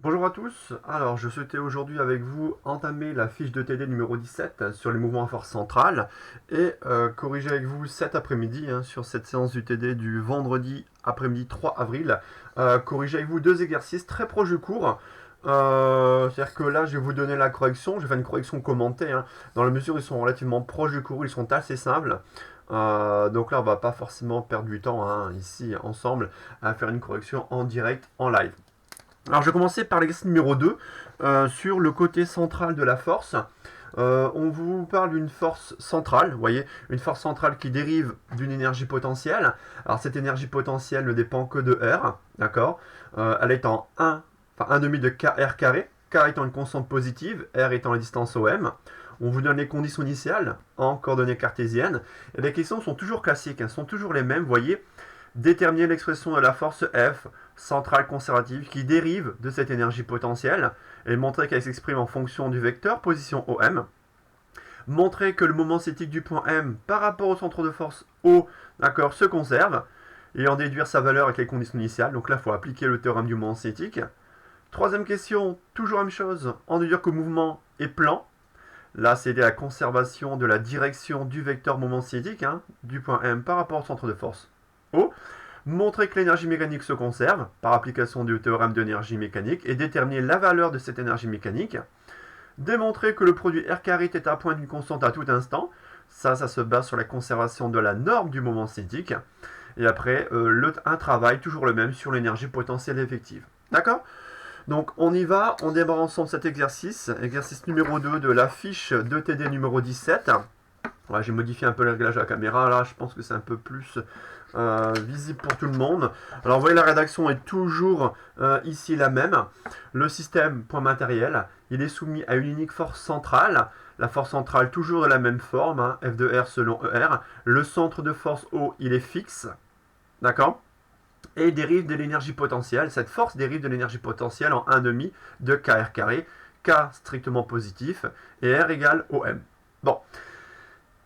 Bonjour à tous, alors je souhaitais aujourd'hui avec vous entamer la fiche de TD numéro 17 sur les mouvements à force centrale et corriger avec vous cet après-midi sur cette séance du TD du vendredi après-midi 3 avril. Corriger avec vous deux exercices très proches du cours. C'est-à-dire que là je vais vous donner la correction, je vais faire une correction commentée, dans la mesure où ils sont relativement proches du cours, ils sont assez simples. Donc là on va pas forcément perdre du temps ici ensemble à faire une correction en direct, en live. Alors je vais commencer par l'exercice numéro 2 sur le côté central de la force. On vous parle d'une force centrale, vous voyez, une force centrale qui dérive d'une énergie potentielle. Alors cette énergie potentielle ne dépend que de R, d'accord. Elle est en 1 demi de kr carré, k étant une constante positive, r étant la distance OM. On vous donne les conditions initiales en coordonnées cartésiennes. Et les questions sont toujours classiques, elles sont toujours les mêmes, vous voyez. Déterminer l'expression de la force F centrale conservative qui dérive de cette énergie potentielle et montrer qu'elle s'exprime en fonction du vecteur position OM. Montrer que le moment cinétique du point M par rapport au centre de force O se conserve et en déduire sa valeur avec les conditions initiales. Donc là, il faut appliquer le théorème du moment cinétique. Troisième question, toujours la même chose, en déduire que le mouvement est plan. Là, c'est la conservation de la direction du vecteur moment cinétique du point M par rapport au centre de force O. Montrer que l'énergie mécanique se conserve par application du théorème d'énergie mécanique et déterminer la valeur de cette énergie mécanique. Démontrer que le produit R carré est à point d'une constante à tout instant. Ça se base sur la conservation de la norme du moment cinétique. Et après, un travail toujours le même sur l'énergie potentielle effective. D'accord ? Donc on y va, on démarre ensemble cet exercice. Exercice numéro 2 de la fiche de TD numéro 17. Voilà, j'ai modifié un peu le réglage de la caméra, là je pense que c'est un peu plus visible pour tout le monde. Alors vous voyez, la rédaction est toujours ici la même. Le système point matériel, il est soumis à une unique force centrale. La force centrale toujours de la même forme, F de R selon ER. Le centre de force O, il est fixe, d'accord, et dérive de l'énergie potentielle. Cette force dérive de l'énergie potentielle en 1 demi de kr carré, K strictement positif, et R égale OM. Bon.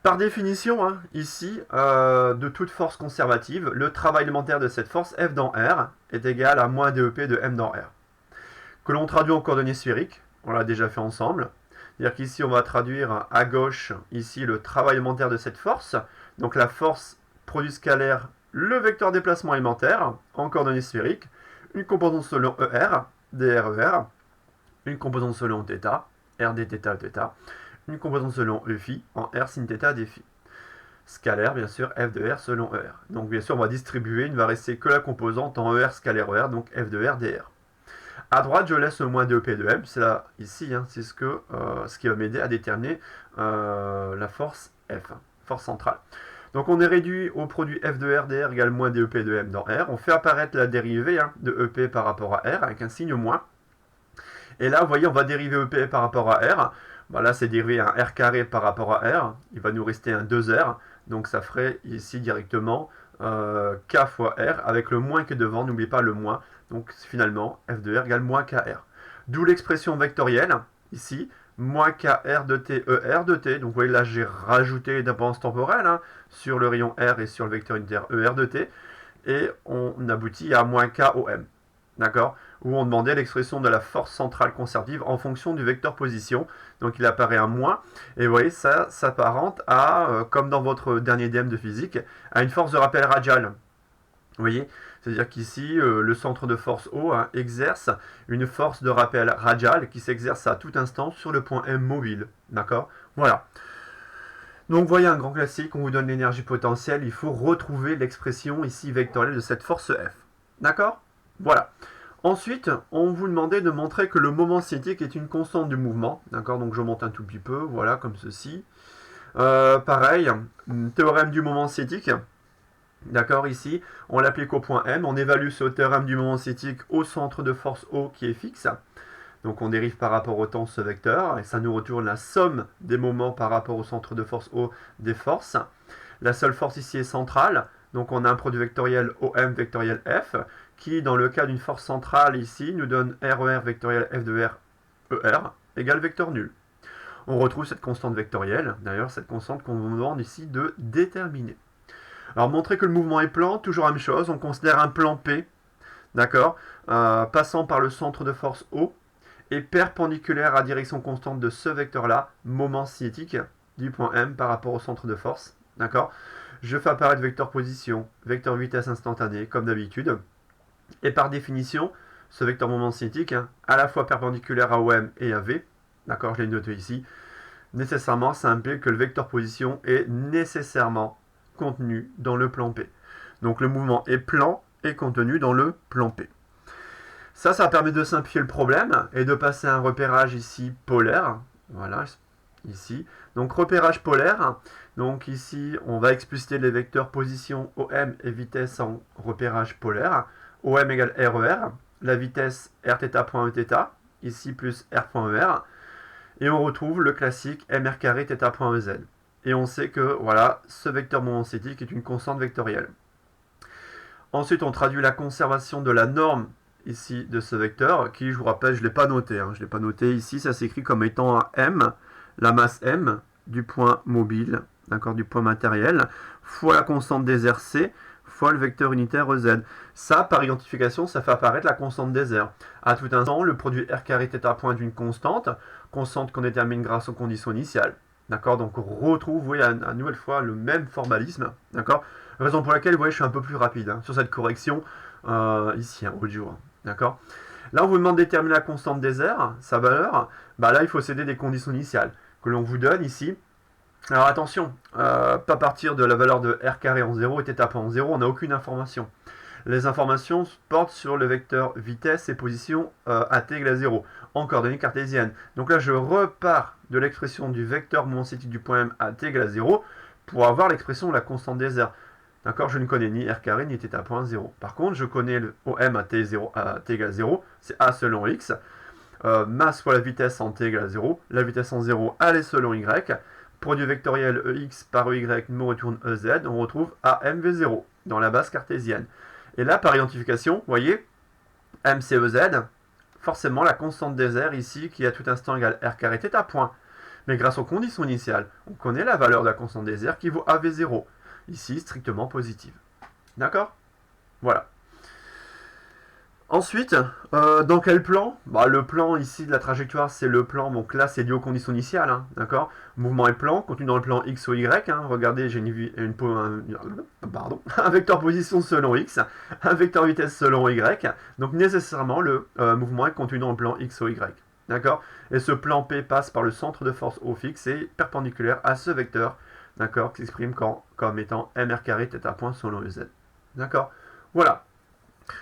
Par définition, ici, de toute force conservative, le travail élémentaire de cette force F dans R est égal à moins DEP de M dans R. Que l'on traduit en coordonnées sphériques, on l'a déjà fait ensemble. C'est-à-dire qu'ici, on va traduire à gauche, ici, le travail élémentaire de cette force. Donc la force produit scalaire, le vecteur déplacement élémentaire, en coordonnées sphériques. Une composante selon ER, DRER. Une composante selon θ, R d θ, θ. Une composante selon EφI en R sin θ dφ. Scalaire, bien sûr, F de R selon ER. Donc, bien sûr, on va distribuer, il ne va rester que la composante en ER scalaire ER, donc F de R dr. À droite, je laisse le moins DEP de M, c'est là, ici, c'est ce qui va m'aider à déterminer la force F, force centrale. Donc, on est réduit au produit F de R dr égale moins DEP de M dans R. On fait apparaître la dérivée de EP par rapport à R avec un signe moins. Et là, vous voyez, on va dériver EP par rapport à R. Bah là, c'est dérivé un R carré par rapport à R. Il va nous rester un 2R. Donc, ça ferait ici directement K fois R avec le moins qui est devant. N'oubliez pas le moins. Donc, finalement, F de R égale moins KR. D'où l'expression vectorielle, ici, moins KR de T, ER de T. Donc, vous voyez, là, j'ai rajouté les dépendances temporelles sur le rayon R et sur le vecteur unitaire ER de T. Et on aboutit à moins KOM. D'accord, où on demandait l'expression de la force centrale conservative en fonction du vecteur position. Donc il apparaît un moins. Et vous voyez, ça s'apparente à, comme dans votre dernier DM de physique, à une force de rappel radiale. Vous voyez, c'est-à-dire qu'ici, le centre de force O exerce une force de rappel radiale qui s'exerce à tout instant sur le point M mobile. D'accord, voilà. Donc vous voyez un grand classique, on vous donne l'énergie potentielle, il faut retrouver l'expression ici vectorielle de cette force F. D'accord ? Voilà. Ensuite, on vous demandait de montrer que le moment cinétique est une constante du mouvement. D'accord, donc je monte un tout petit peu, voilà, comme ceci. Pareil, théorème du moment cinétique. D'accord, ici, on l'applique au point M. On évalue ce théorème du moment cinétique au centre de force O qui est fixe. Donc on dérive par rapport au temps ce vecteur, et ça nous retourne la somme des moments par rapport au centre de force O des forces. La seule force ici est centrale, donc on a un produit vectoriel OM vectoriel F, qui dans le cas d'une force centrale ici, nous donne RER vectoriel F de R ER égale vecteur nul. On retrouve cette constante vectorielle, d'ailleurs cette constante qu'on vous demande ici de déterminer. Alors montrer que le mouvement est plan, toujours la même chose, on considère un plan P. d'accord, passant par le centre de force O, et perpendiculaire à direction constante de ce vecteur-là, moment cinétique du point M par rapport au centre de force, d'accord. Je fais apparaître vecteur position, vecteur vitesse instantanée, comme d'habitude, et par définition, ce vecteur moment cinétique, à la fois perpendiculaire à OM et à V, d'accord, je l'ai noté ici, nécessairement, ça implique que le vecteur position est nécessairement contenu dans le plan P. Donc le mouvement est plan et contenu dans le plan P. Ça permet de simplifier le problème et de passer à un repérage ici polaire. Voilà, ici. Donc repérage polaire. Donc ici, on va expliciter les vecteurs position OM et vitesse en repérage polaire. OM égale RER. La vitesse Rθ.Eθ. Ici plus R.ER. Et on retrouve le classique mr carré θ.Ez. Et on sait que voilà, ce vecteur moment cinétique est une constante vectorielle. Ensuite, on traduit la conservation de la norme ici de ce vecteur, qui, je vous rappelle, je ne l'ai pas noté. Je ne l'ai pas noté ici, ça s'écrit comme étant un m, la masse m du point mobile, d'accord, du point matériel, fois la constante des RC, fois le vecteur unitaire EZ. Ça, par identification, ça fait apparaître la constante des R. À tout instant, le produit R carré θ point d'une constante qu'on détermine grâce aux conditions initiales. D'accord, donc on retrouve, vous voyez, à nouvelle fois le même formalisme. D'accord, raison pour laquelle, vous voyez, je suis un peu plus rapide sur cette correction ici, audio. D'accord. Là, on vous demande de déterminer la constante des R, sa valeur. Bah là, il faut céder des conditions initiales que l'on vous donne ici. Alors attention, pas partir de la valeur de R carré en 0 et θ point en 0, on n'a aucune information. Les informations portent sur le vecteur vitesse et position à t égale à 0, en coordonnées cartésiennes. Donc là, je repars de l'expression du vecteur moment cinétique du point M à t égale à 0 pour avoir l'expression de la constante des R. D'accord, je ne connais ni R carré ni θ point 0. Par contre, je connais le OM à t égale à 0, c'est A selon X. Masse fois la vitesse en t égale à 0. La vitesse en 0, elle est selon Y. Produit vectoriel EX par EY nous retourne EZ. On retrouve AMV0 dans la base cartésienne. Et là, par identification, vous voyez, MCEZ, forcément la constante des R ici, qui à tout instant égale R carré θ point. Mais grâce aux conditions initiales, on connaît la valeur de la constante des R qui vaut AV0. Ici, strictement positive. D'accord? Voilà. Ensuite, dans quel plan? Le plan ici de la trajectoire, c'est le plan, donc là c'est lié aux conditions initiales, d'accord? Mouvement et plan, contenu dans le plan X ou Y, regardez, j'ai un vecteur position selon X, un vecteur vitesse selon Y, donc nécessairement le mouvement est contenu dans le plan X ou Y, d'accord? Et ce plan P passe par le centre de force O fixe et perpendiculaire à ce vecteur, d'accord, qui s'exprime comme étant mr carré θ point selon EZ, d'accord? Voilà.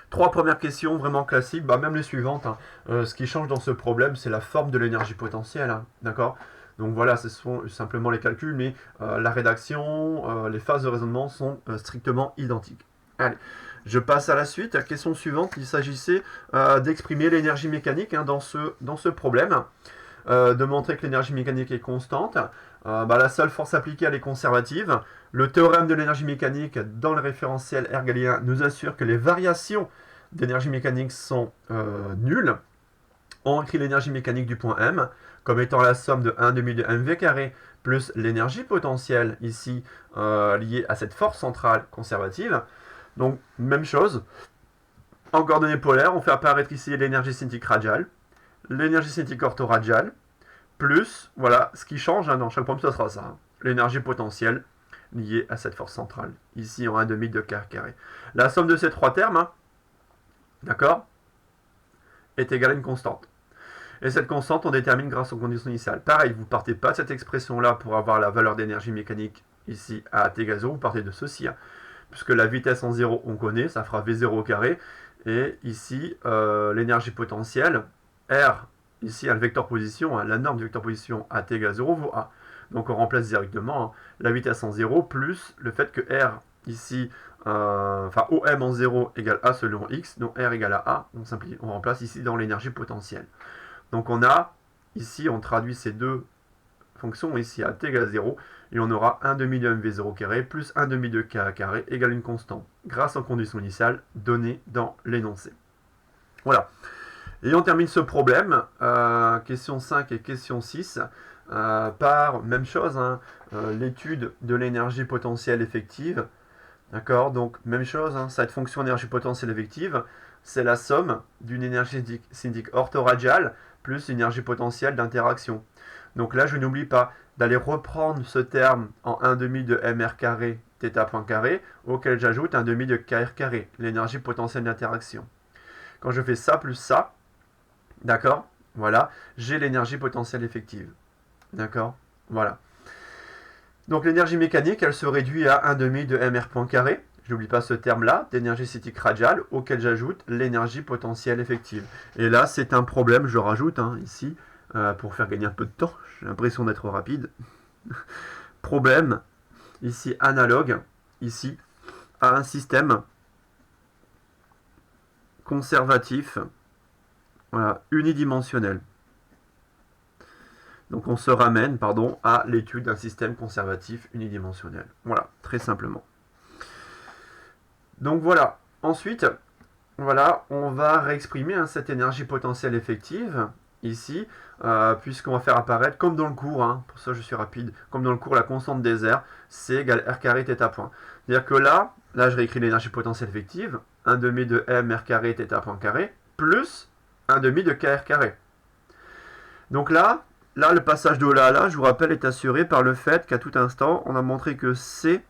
Trois premières questions vraiment classiques, même les suivantes. Ce qui change dans ce problème, c'est la forme de l'énergie potentielle, d'accord? Donc voilà, ce sont simplement les calculs, mais la rédaction, les phases de raisonnement sont strictement identiques. Allez, je passe à la suite. Question suivante, il s'agissait d'exprimer l'énergie mécanique dans ce problème. De montrer que l'énergie mécanique est constante. La seule force appliquée, elle est conservative. Le théorème de l'énergie mécanique dans le référentiel hergalien nous assure que les variations d'énergie mécanique sont nulles. On écrit l'énergie mécanique du point M comme étant la somme de 1 demi de mv carré plus l'énergie potentielle ici liée à cette force centrale conservative. Donc, même chose. En coordonnées polaires, on fait apparaître ici l'énergie cinétique radiale, l'énergie cinétique orthoradiale, plus, voilà, ce qui change dans chaque problème, ce sera ça, l'énergie potentielle liée à cette force centrale, ici en 1 demi de k carré. La somme de ces trois termes, d'accord, est égale à une constante. Et cette constante, on détermine grâce aux conditions initiales. Pareil, vous ne partez pas de cette expression-là pour avoir la valeur d'énergie mécanique ici à t égale 0, vous partez de ceci, puisque la vitesse en 0, on connaît, ça fera V0 au carré, et ici, l'énergie potentielle, R, ici, le vecteur position, la norme du vecteur position à t égale 0 vaut A. Donc on remplace directement la vitesse en 0 plus le fait que R, ici, OM en 0 égale A selon X, donc R égale à A, on remplace ici dans l'énergie potentielle. Donc on a, ici, on traduit ces deux fonctions, ici à t égale 0, et on aura 1 demi de mv0 carré plus 1 demi de k carré égale une constante, grâce aux conditions initiales données dans l'énoncé. Voilà. Et on termine ce problème, question 5 et question 6, par, même chose, l'étude de l'énergie potentielle effective. D'accord, donc même chose, cette fonction énergie potentielle effective, c'est la somme d'une énergie cinétique orthoradiale plus l'énergie potentielle d'interaction. Donc là, je n'oublie pas d'aller reprendre ce terme en 1/2 de mr carré θ point carré, auquel j'ajoute 1/2 de kr carré, l'énergie potentielle d'interaction. Quand je fais ça plus ça, d'accord, voilà, j'ai l'énergie potentielle effective. D'accord, voilà. Donc l'énergie mécanique, elle se réduit à 1/2 de mr point carré. Je n'oublie pas ce terme-là, d'énergie cinétique radiale, auquel j'ajoute l'énergie potentielle effective. Et là, c'est un problème, je rajoute ici, pour faire gagner un peu de temps. J'ai l'impression d'être rapide. Problème, ici analogue, ici, à un système conservatif, voilà, unidimensionnel. Donc on se ramène, pardon, à l'étude d'un système conservatif unidimensionnel. Voilà, très simplement. Donc voilà. Ensuite, voilà, on va réexprimer cette énergie potentielle effective ici, puisqu'on va faire apparaître, comme dans le cours, pour ça je suis rapide, comme dans le cours, la constante des airs, c'est égal r carré θ point. C'est-à-dire que là je réécris l'énergie potentielle effective, 1/2 de m r carré θ point carré, plus 1/2 de kr carré. Donc là, le passage de là à là, je vous rappelle, est assuré par le fait qu'à tout instant, on a montré que C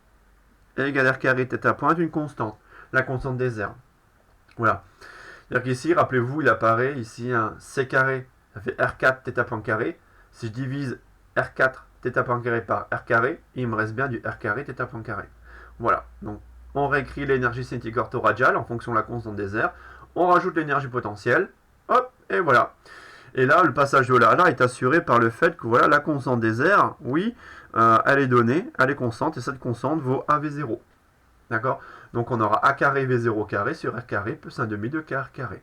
égale r carré θ point est une constante, la constante des airs. Voilà. C'est-à-dire qu'ici, rappelez-vous, il apparaît ici un C carré, ça fait R4 θ point carré. Si je divise R4 θ point carré par R carré, il me reste bien du R carré θ point carré. Voilà. Donc, on réécrit l'énergie cinétique orthoradiale en fonction de la constante des airs. On rajoute l'énergie potentielle. Hop, et voilà. Et là, le passage de là à là est assuré par le fait que voilà, la constante des airs, oui, elle est donnée, elle est constante, et cette constante vaut AV0. D'accord? Donc on aura A carré V0 carré sur R carré plus 1/2 de KR carré.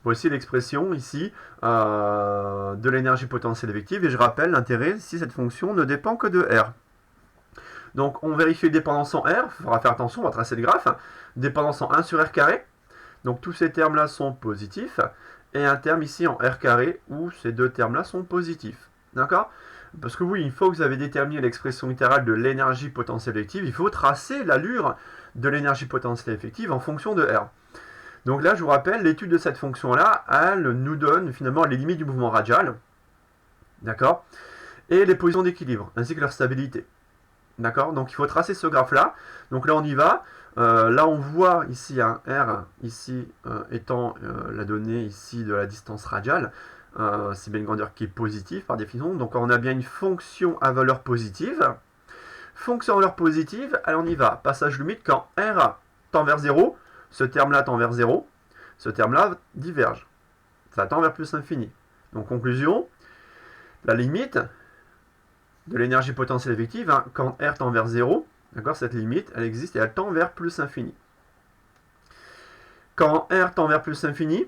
Voici l'expression ici de l'énergie potentielle effective. Et je rappelle l'intérêt si cette fonction ne dépend que de R. Donc on vérifie les dépendances en R. Il faudra faire attention, on va tracer le graphe. Dépendance en 1 sur R carré. Donc tous ces termes-là sont positifs. Et un terme ici en R carré où ces deux termes-là sont positifs. D'accord? Parce que oui, une fois que vous avez déterminé l'expression littérale de l'énergie potentielle effective, il faut tracer l'allure de l'énergie potentielle effective en fonction de R. Donc là, je vous rappelle, l'étude de cette fonction-là, elle nous donne finalement les limites du mouvement radial, d'accord, et les positions d'équilibre, ainsi que leur stabilité. D'accord? Donc il faut tracer ce graphe-là. Donc là, on y va. Là, on voit ici un R, ici étant la donnée ici de la distance radiale. C'est bien une grandeur qui est positive par définition. Donc on a bien une fonction à valeur positive. Fonction à valeur positive, allez, on y va. Passage limite quand R tend vers 0, ce terme-là tend vers 0, ce terme-là diverge. Ça tend vers plus infini. Donc conclusion, la limite de l'énergie potentielle effective, quand R tend vers 0, d'accord, cette limite, elle existe et elle tend vers plus infini. Quand R tend vers plus infini,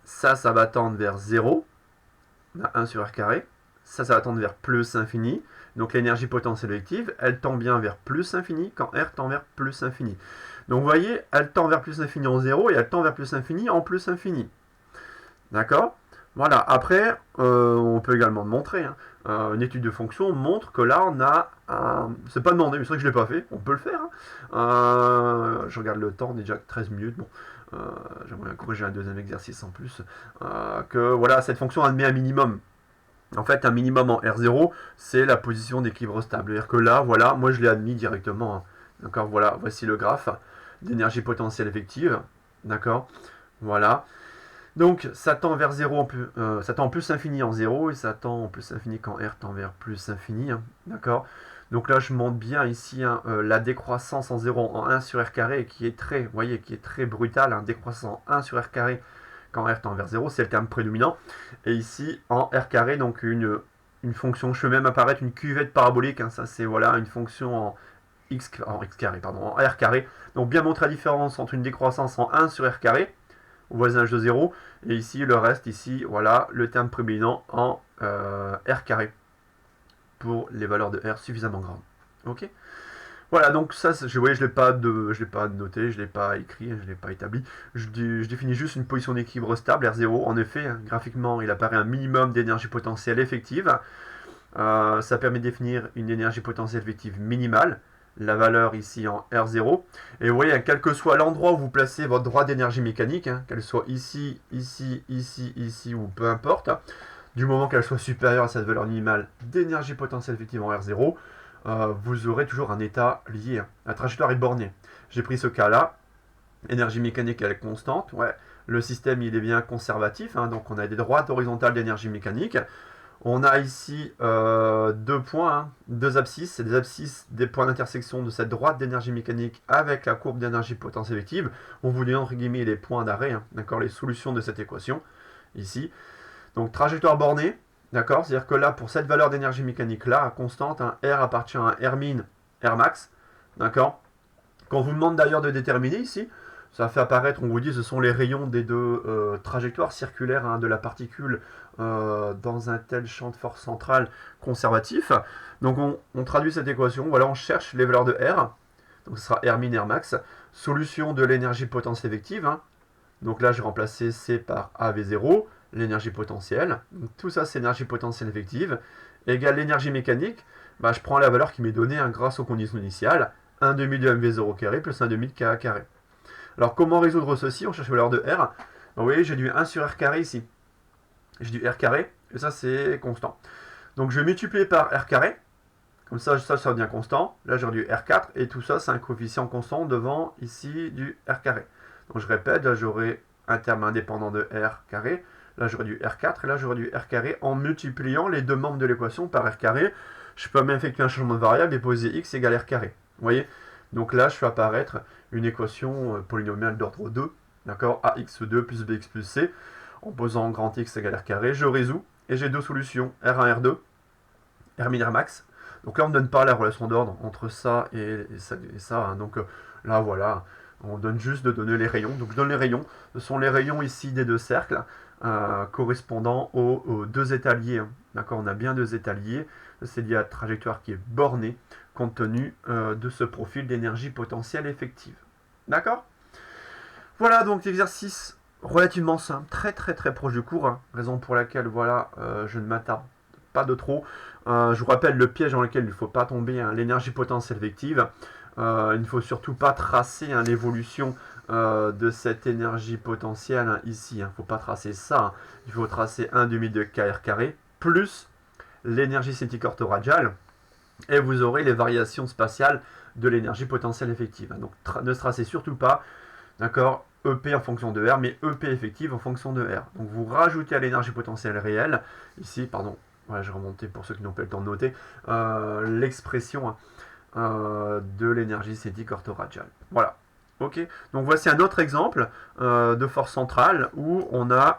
ça va tendre vers 0, on a 1 sur R carré, ça va tendre vers plus infini. Donc l'énergie potentielle effective, elle tend bien vers plus infini quand R tend vers plus infini. Donc vous voyez, elle tend vers plus infini en 0 et elle tend vers plus infini en plus infini. D'accord? Voilà, après, on peut également montrer, une étude de fonction montre que là, on a c'est pas demandé, mais c'est vrai que je ne l'ai pas fait, on peut le faire. Je regarde le temps, on est déjà 13 minutes, bon, j'aimerais bien corriger un deuxième exercice en plus, que voilà, cette fonction admet un minimum. En fait, un minimum en R0, c'est la position d'équilibre stable. C'est-à-dire que là, voilà, moi je l'ai admis directement. D'accord, voilà, voici le graphe d'énergie potentielle effective. D'accord, voilà. Donc, ça tend vers 0, ça tend en plus infini en 0, et ça tend en plus infini quand R tend vers plus infini. D'accord. Donc là, je montre bien ici la décroissance en 0 en 1 sur R carré, qui est très, vous voyez, qui est très brutale. Décroissance en 1 sur R carré, quand R tend vers 0, c'est le terme prédominant. Et ici, en R carré, donc une fonction, je fais même apparaître une cuvette parabolique. Ça, c'est voilà, une fonction en x carré, pardon, en R carré. Donc, bien montrer la différence entre une décroissance en 1 sur R carré, au voisinage de 0, et ici, le reste, ici, voilà, le terme prédominant en R carré, pour les valeurs de R suffisamment grandes. Ok ? Voilà, donc ça, je ne l'ai pas noté, je ne l'ai pas écrit, je ne l'ai pas établi. Je définis juste une position d'équilibre stable, R0. En effet, graphiquement, il apparaît un minimum d'énergie potentielle effective. Ça permet de définir une énergie potentielle effective minimale. la valeur ici en R0. Et vous voyez, quel que soit l'endroit où vous placez votre droite d'énergie mécanique, qu'elle soit ici, ici, ici, ici, ou peu importe, du moment qu'elle soit supérieure à cette valeur minimale d'énergie potentielle effective en R0, vous aurez toujours un état lié. La trajectoire est bornée. J'ai pris ce cas-là. Énergie mécanique, elle est constante. Ouais. Le système, il est bien conservatif. Donc, on a des droites horizontales d'énergie mécanique. On a ici deux points, deux abscisses. C'est des abscisses des points d'intersection de cette droite d'énergie mécanique avec la courbe d'énergie potentielle effective. On vous dit entre guillemets les points d'arrêt, d'accord, les solutions de cette équation, ici. Donc, trajectoire bornée. D'accord, c'est-à-dire que là, pour cette valeur d'énergie mécanique là, constante, R appartient à R min, R max. D'accord. Quand on vous demande d'ailleurs de déterminer ici, ça fait apparaître, on vous dit, ce sont les rayons des deux trajectoires circulaires de la particule dans un tel champ de force centrale conservatif. Donc on traduit cette équation, voilà, on cherche les valeurs de R. Donc ce sera R min, R max. Solution de l'énergie potentielle effective. Donc là, j'ai remplacé C par AV0, l'énergie potentielle. Donc, tout ça, c'est l'énergie potentielle effective. Égale l'énergie mécanique. Je prends la valeur qui m'est donnée grâce aux conditions initiales. 1 demi de mv0 carré plus 1 demi de ka carré. Alors, comment résoudre ceci? On cherche la valeur de R. Vous voyez, j'ai du 1 sur R carré ici. J'ai du R carré, et ça, c'est constant. Donc, je vais multiplier par R carré. Comme ça devient constant. Là, j'ai du R4, et tout ça, c'est un coefficient constant devant, ici, du R carré. Donc, je répète, là, j'aurai un terme indépendant de R carré. Là, j'aurai du R4, et là, j'aurai du R carré en multipliant les deux membres de l'équation par R carré. Je peux même effectuer un changement de variable et poser x égale R carré. Vous voyez? Donc là, je fais apparaître une équation polynomiale d'ordre 2, d'accord, ax2 plus bx plus c, en posant grand X égale R carré. Je résous, et j'ai deux solutions, R1, R2, R min, R max. Donc là, on ne donne pas la relation d'ordre entre ça et ça. Donc là, voilà, on donne juste de donner les rayons. Donc je donne les rayons. Ce sont les rayons ici des deux cercles correspondant aux deux états liés. D'accord, on a bien deux états liés. C'est lié à la trajectoire qui est bornée compte tenu de ce profil d'énergie potentielle effective. D'accord? Voilà donc l'exercice relativement simple, très très proche du cours, raison pour laquelle voilà, je ne m'attarde pas de trop. Je vous rappelle le piège dans lequel il ne faut pas tomber, l'énergie potentielle effective. Il ne faut surtout pas tracer l'évolution de cette énergie potentielle ici. Il ne faut pas tracer ça. Il faut tracer 1 demi de kr carré plus l'énergie cinétique orthoradiale. Et vous aurez les variations spatiales de l'énergie potentielle effective. Donc ne tracez surtout pas, d'accord, EP en fonction de R, mais EP effective en fonction de R. Donc vous rajoutez à l'énergie potentielle réelle, ici, pardon, voilà, j'ai remonté pour ceux qui n'ont pas le temps de noter, l'expression de l'énergie cinétique orthoradiale. Voilà. Ok. Donc voici un autre exemple de force centrale où on a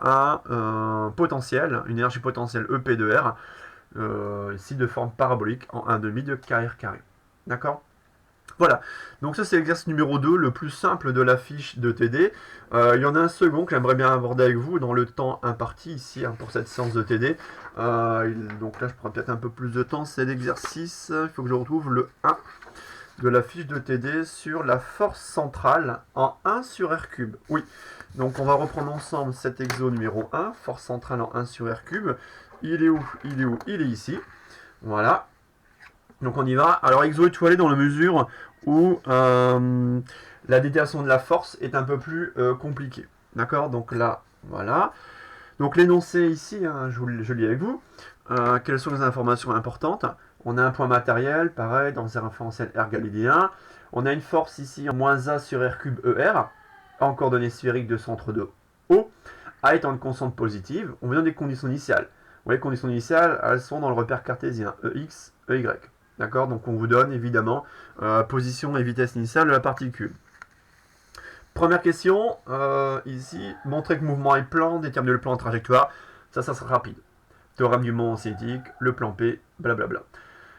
un potentiel, une énergie potentielle EP de R, ici de forme parabolique en 1,5 de kr carré. D'accord? Voilà, donc ça c'est l'exercice numéro 2, le plus simple de la fiche de TD. Il y en a un second que j'aimerais bien aborder avec vous dans le temps imparti ici pour cette séance de TD. Donc là je prends peut-être un peu plus de temps, c'est l'exercice, il faut que je retrouve le 1 de la fiche de TD sur la force centrale en 1 sur R cube. Oui, donc on va reprendre ensemble cet exo numéro 1, force centrale en 1 sur R cube. Il est où? Il est où? Il est ici. Voilà. Donc on y va. Alors exo étoilé dans la mesure où la détermination de la force est un peu plus compliquée. D'accord? Donc là, voilà. Donc l'énoncé ici, je lis avec vous. Quelles sont les informations importantes? On a un point matériel, pareil, dans un référentiel R galiléen. On a une force ici en moins A sur R cube ER, en coordonnées sphériques de centre de O, A étant une constante positive. On vous donne des conditions initiales. Vous voyez, les conditions initiales, elles sont dans le repère cartésien, EX, EY. D'accord? Donc on vous donne évidemment position et vitesse initiale de la particule. Première question, ici, montrer que le mouvement est plan, déterminer le plan en trajectoire. Ça sera rapide. Théorème du moment cinétique, le plan P, blablabla.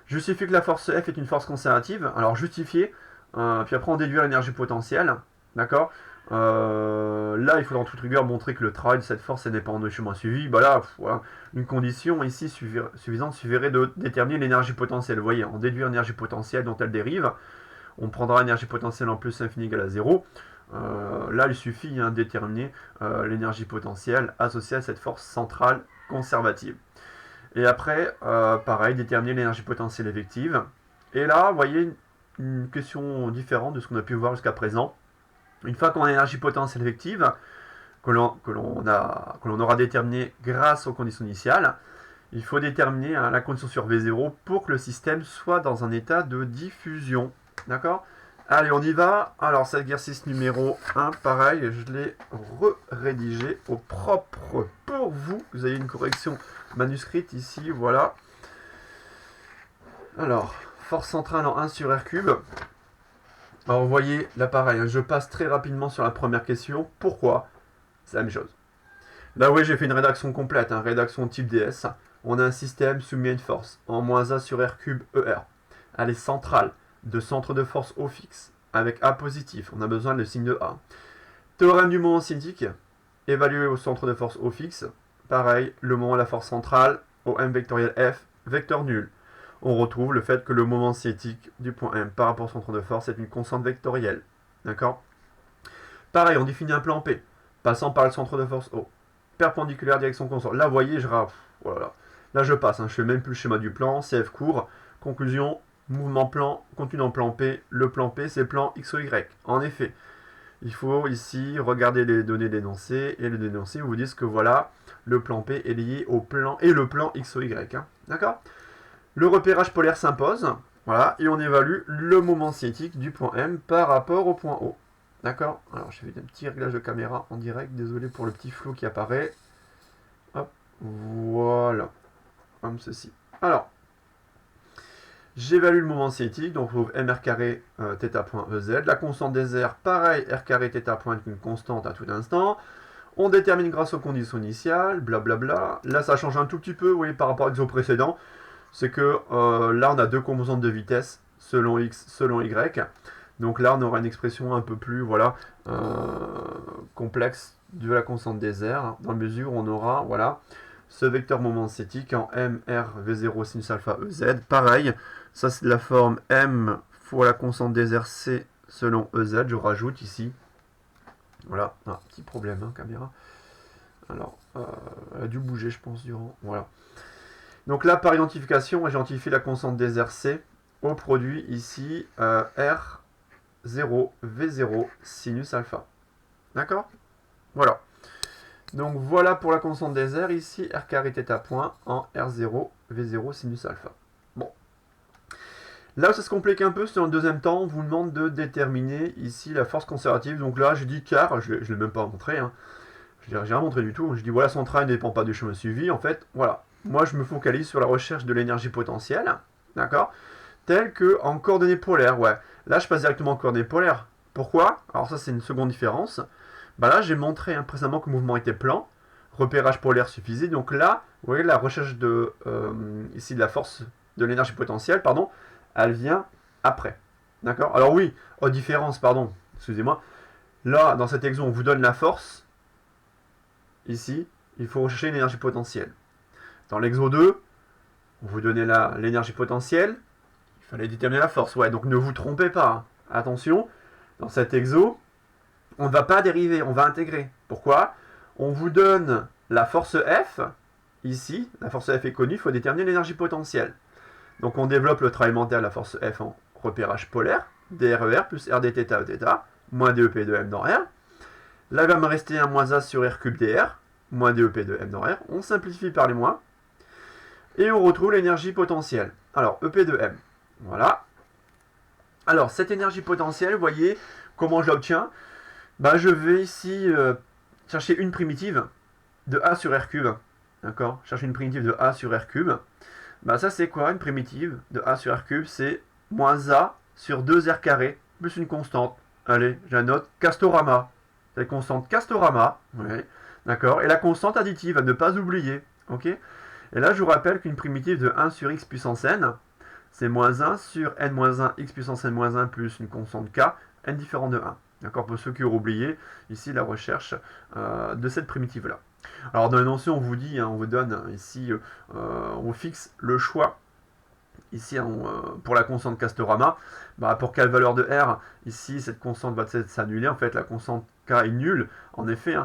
Justifier que la force F est une force conservative. Alors justifier, puis après on déduire l'énergie potentielle. D'accord? Là, il faudra en toute rigueur montrer que le travail de cette force n'est pas en chemin suivi. Là, voilà, une condition ici suffisante suffirait de déterminer l'énergie potentielle. Vous voyez, on déduire l'énergie potentielle dont elle dérive. On prendra l'énergie potentielle en plus infini égale à 0. Là, il suffit de déterminer l'énergie potentielle associée à cette force centrale conservative. Et après, pareil, déterminer l'énergie potentielle effective. Et là, vous voyez, une question différente de ce qu'on a pu voir jusqu'à présent. Une fois qu'on a l'énergie potentielle effective, que l'on aura déterminé grâce aux conditions initiales, il faut déterminer la condition sur V0 pour que le système soit dans un état de diffusion. D'accord? Allez, on y va. Alors, cet exercice numéro 1, pareil, je l'ai rédigé au propre pour vous. Vous avez une correction manuscrite ici, voilà. Alors, force centrale en 1 sur R cube. Alors, vous voyez, là, pareil, je passe très rapidement sur la première question. Pourquoi? C'est la même chose. Là, oui, j'ai fait une rédaction complète, rédaction type DS. On a un système soumis à une force en moins A sur R cube ER. Elle est centrale, de centre de force O fixe, avec A positif. On a besoin du signe de A. Théorème du moment cinétique, évalué au centre de force O fixe. Pareil, le moment de la force centrale, au M vectoriel F, vecteur nul. On retrouve le fait que le moment cinétique du point M par rapport au centre de force est une constante vectorielle. D'accord? Pareil, on définit un plan P, passant par le centre de force O. Perpendiculaire direction constante. Là, vous voyez, voilà. Là, je passe, je fais même plus le schéma du plan, CF court. Conclusion, mouvement plan, continue en plan P. Le plan P, c'est plan X ou Y. En effet, il faut ici regarder les données d'énoncé, et les dénoncés vous disent que voilà, le plan P est lié au plan, et le plan X ou Y. D'accord? Le repérage polaire s'impose, voilà, et on évalue le moment cinétique du point M par rapport au point O. D'accord? Alors, je fais un petit réglage de caméra en direct. Désolé pour le petit flou qui apparaît. Hop, voilà. Comme ceci. Alors, j'évalue le moment cinétique. Donc, je trouve mr carré θ point EZ. La constante des airs, pareil, r carré θ point est une constante à tout instant. On détermine grâce aux conditions initiales, blablabla. Là, ça change un tout petit peu, vous voyez, par rapport à l'exo précédent. C'est que là, on a deux composantes de vitesse, selon x, selon y. Donc là, on aura une expression un peu plus voilà, complexe de la constante des airs, dans la mesure où on aura voilà, ce vecteur moment cinétique en m, r, v0, sinus alpha, ez. Pareil, ça c'est de la forme m fois la constante des airs c selon ez. Je rajoute ici. Voilà, un petit problème, caméra. Alors, elle a dû bouger, je pense, durant. Voilà. Donc là, par identification, j'identifie la constante des airs c au produit ici r 0, V0, sinus alpha. D'accord? Voilà. Donc voilà pour la constante des airs, ici, R carré θ point en R0, V0, sinus alpha. Bon. Là où ça se complique un peu, c'est dans le deuxième temps, on vous demande de déterminer ici la force conservative. Donc là, je dis car, je ne l'ai même pas montré, je n'ai rien montré du tout. Je dis voilà, son train ne dépend pas du chemin suivi. En fait, voilà. Moi, je me focalise sur la recherche de l'énergie potentielle. D'accord? Telle que en coordonnées polaires, ouais. Là, je passe directement en coordonnées polaires. Pourquoi? Alors ça, c'est une seconde différence. Bah là, j'ai montré précédemment que le mouvement était plan. Repérage polaire suffisait. Donc là, vous voyez, la recherche de, ici, de la force de l'énergie potentielle, pardon, elle vient après. D'accord? Alors oui, autre différence, pardon, excusez-moi. Là, dans cet exemple, on vous donne la force. Ici, il faut rechercher une énergie potentielle. Dans l'exo 2, on vous donnait l'énergie potentielle. Il fallait déterminer la force, ouais, donc ne vous trompez pas. Attention, dans cet exo, on ne va pas dériver, on va intégrer. Pourquoi? On vous donne la force F, ici, la force F est connue, il faut déterminer l'énergie potentielle. Donc on développe le travail mental, la force F en repérage polaire, DRER plus RD θ Eθ, moins DEP de M dans R. Là, il va me rester un moins A sur R cube dr, moins DEP de M dans R. On simplifie par les moins. Et on retrouve l'énergie potentielle. Alors, EP de M. Voilà. Alors, cette énergie potentielle, vous voyez comment je l'obtiens? Bah, je vais ici chercher une primitive de A sur R cube. D'accord? Chercher une primitive de A sur R cube. Bah, ça, c'est quoi une primitive de A sur R cube? C'est moins A sur 2R carré plus une constante. Allez, je la note. Castorama. C'est la constante Castorama. Oui. D'accord? Et la constante additive, à ne pas oublier. Ok? Et là, je vous rappelle qu'une primitive de 1 sur x puissance n, c'est moins 1 sur n-1 x puissance n-1 plus une constante k, n différent de 1. D'accord? Pour ceux qui auront oublié, ici, la recherche de cette primitive-là. Alors, dans l'énoncé, on vous dit, on vous donne ici, on fixe le choix, ici, pour la constante Castorama. Bah, pour quelle valeur de R? Ici, cette constante va s'annuler. En fait, la constante k est nulle, en effet,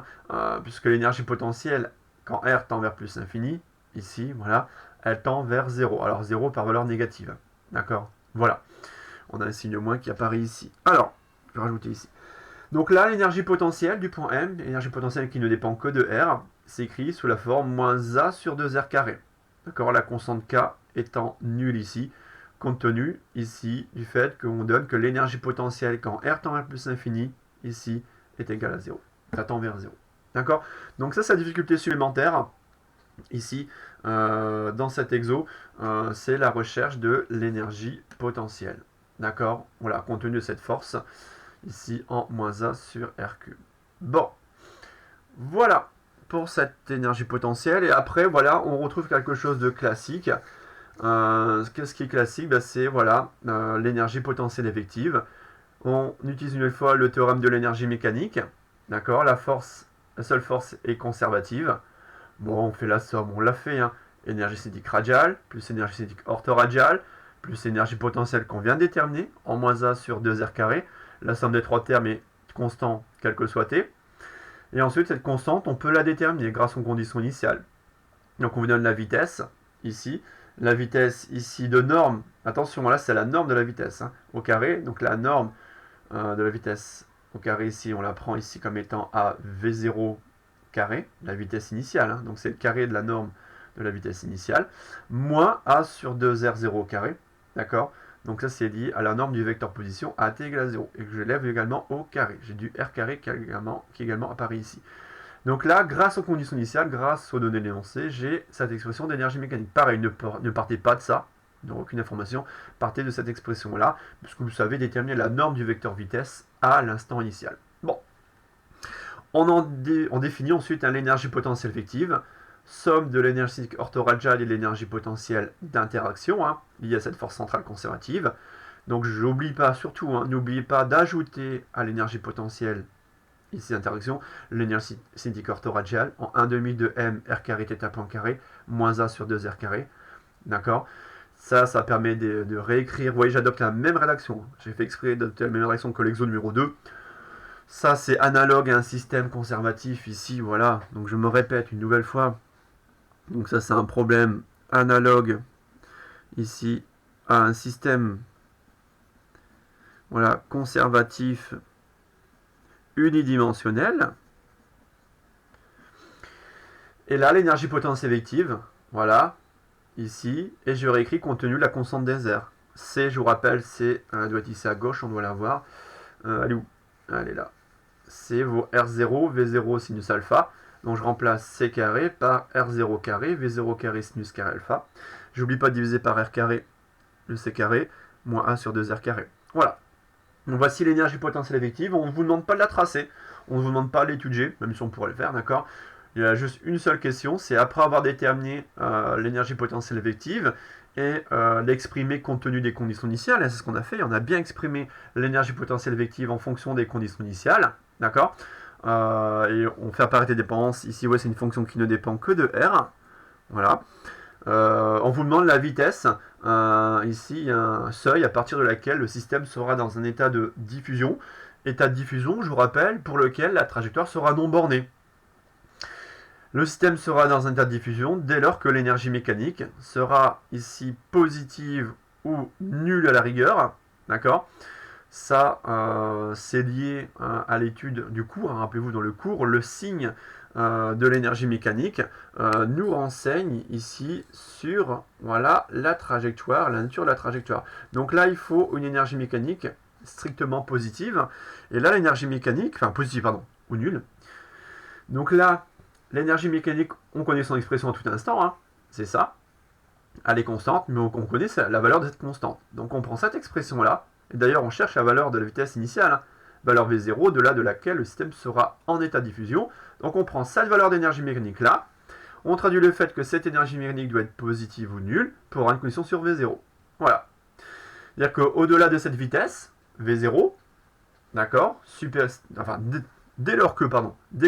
puisque l'énergie potentielle, quand R tend vers plus infini, ici, voilà, elle tend vers 0. Alors 0 par valeur négative. D'accord? Voilà. On a un signe moins qui apparaît ici. Alors, je vais rajouter ici. Donc là, l'énergie potentielle du point M, l'énergie potentielle qui ne dépend que de R, s'écrit sous la forme moins A sur 2R carré. D'accord, la constante K étant nulle ici, compte tenu ici du fait qu'on donne que l'énergie potentielle quand R tend vers plus l'infini, ici, est égale à 0. Ça tend vers 0. D'accord? Donc ça, c'est la difficulté supplémentaire, ici, dans cet exo, c'est la recherche de l'énergie potentielle. D'accord? Voilà, compte tenu de cette force, ici en moins A sur R3. Bon, voilà pour cette énergie potentielle. Et après, voilà, on retrouve quelque chose de classique. Qu'est-ce qui est classique? Ben, c'est voilà, l'énergie potentielle effective. On utilise une fois le théorème de l'énergie mécanique. D'accord? La seule force est conservative. Bon, on fait la somme, on l'a fait. Hein. Énergie cinétique radiale, plus énergie cinétique orthoradiale, plus énergie potentielle qu'on vient de déterminer, en moins A sur 2R carré. La somme des trois termes est constante, quel que soit T. Et ensuite, cette constante, on peut la déterminer grâce aux conditions initiales. Donc, on vous donne la vitesse, ici. La vitesse, ici, de norme. Attention, là, c'est la norme de la vitesse, hein, au carré. Donc, la norme de la vitesse au carré, ici, on la prend ici comme étant à V0 carré, la vitesse initiale. Hein, donc, c'est le carré de la norme de la vitesse initiale, moins A sur 2R0 carré. D'accord? Donc ça, c'est lié à la norme du vecteur position à t égale à 0, et que je lève également au carré. J'ai du r carré qui également apparaît ici. Donc là, grâce aux conditions initiales, grâce aux données énoncées, j'ai cette expression d'énergie mécanique. Pareil, ne partez pas de ça, donc aucune information, partez de cette expression-là, puisque vous savez déterminer la norme du vecteur vitesse à l'instant initial. Bon, on définit ensuite l'énergie potentielle effective, somme de l'énergie cinétique orthoradiale et de l'énergie potentielle d'interaction, hein, liée à cette force centrale conservative. Donc je n'oublie pas, surtout, hein, n'oubliez pas d'ajouter à l'énergie potentielle, ici d'interaction, l'énergie cinétique orthoradiale en 1,5 de m r carré θ point carré, moins a sur 2r carré. D'accord? Ça permet de réécrire. Vous voyez, j'adopte la même rédaction. J'ai fait exprès d'adopter la même rédaction que l'exo numéro 2. Ça, c'est analogue à un système conservatif ici, voilà. Donc je me répète une nouvelle fois. Donc ça, c'est un problème analogue ici à un système voilà, conservatif unidimensionnel. Et là, l'énergie potentielle effective, voilà, ici, et je réécris compte tenu de la constante des R. C, je vous rappelle, c'est, elle doit être ici à gauche, on doit la voir. Elle est où? Elle est là. C'est vos R0, V0 sinus alpha. Donc je remplace C carré par R0 carré, V0 carré sinus carré alpha. J'oublie pas de diviser par R carré, le C carré, moins 1 sur 2R carré. Voilà. Donc voici l'énergie potentielle effective. On ne vous demande pas de la tracer, on ne vous demande pas de l'étudier, même si on pourrait le faire, d'accord? Il y a juste une seule question, c'est après avoir déterminé l'énergie potentielle effective et l'exprimer compte tenu des conditions initiales. C'est ce qu'on a fait, on a bien exprimé l'énergie potentielle effective en fonction des conditions initiales, d'accord? Et on fait apparaître les dépendances. Ici, ouais, c'est une fonction qui ne dépend que de R. Voilà. On vous demande la vitesse. Ici, il y a un seuil à partir de laquelle le système sera dans un état de diffusion. État de diffusion, je vous rappelle, pour lequel la trajectoire sera non bornée. Le système sera dans un état de diffusion dès lors que l'énergie mécanique sera ici positive ou nulle à la rigueur. D'accord? Ça, c'est lié à l'étude du cours. Rappelez-vous, dans le cours, le signe de l'énergie mécanique nous renseigne ici sur voilà, la trajectoire, la nature de la trajectoire. Donc là, il faut une énergie mécanique strictement positive. Et là, l'énergie mécanique, enfin positive, pardon, ou nulle. Donc là, l'énergie mécanique, on connaît son expression en tout instant, hein, c'est ça. Elle est constante, mais on connaît la valeur de cette constante. Donc on prend cette expression-là, et d'ailleurs on cherche la valeur de la vitesse initiale, hein, valeur V0, au-delà de laquelle le système sera en état de diffusion. Donc on prend cette valeur d'énergie mécanique-là, on traduit le fait que cette énergie mécanique doit être positive ou nulle pour avoir une condition sur V0. Voilà. C'est-à-dire qu'au-delà de cette vitesse, V0, d'accord, dès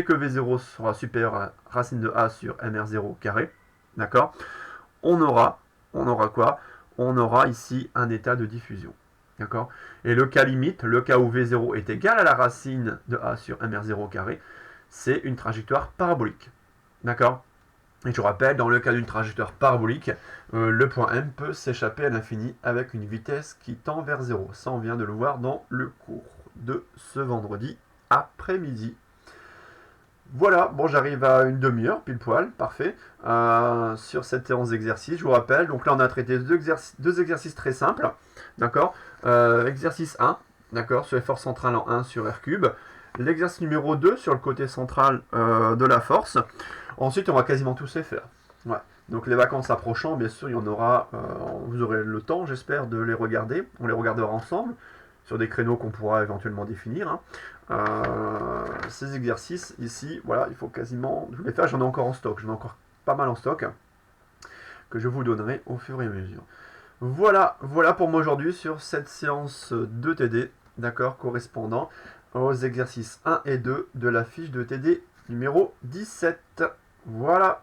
que V0 sera supérieur à racine de A sur MR0 carré, d'accord, on aura quoi? On aura ici un état de diffusion. D'accord? Et le cas limite, le cas où V0 est égal à la racine de A sur MR0 carré, c'est une trajectoire parabolique. D'accord? Et je rappelle, dans le cas d'une trajectoire parabolique, le point M peut s'échapper à l'infini avec une vitesse qui tend vers 0. Ça, on vient de le voir dans le cours de ce vendredi après-midi. Voilà, bon, j'arrive à une demi-heure, pile poil, parfait, sur cette séance d'exercice. Je vous rappelle, donc là, on a traité deux exercices très simples, d'accord. Exercice 1, d'accord, sur les forces centrales en 1 sur R3. L'exercice numéro 2 sur le côté central de la force. Ensuite, on va quasiment tous les faire. Ouais. Donc les vacances approchant, bien sûr, il y en aura, vous aurez le temps, j'espère, de les regarder. On les regardera ensemble, sur des créneaux qu'on pourra éventuellement définir. Hein. Ces exercices ici, voilà, il faut quasiment tous les faire. J'en ai encore en stock, j'en ai encore pas mal en stock, que je vous donnerai au fur et à mesure. Voilà, voilà pour moi aujourd'hui sur cette séance de TD, d'accord, correspondant aux exercices 1 et 2 de la fiche de TD numéro 17. Voilà.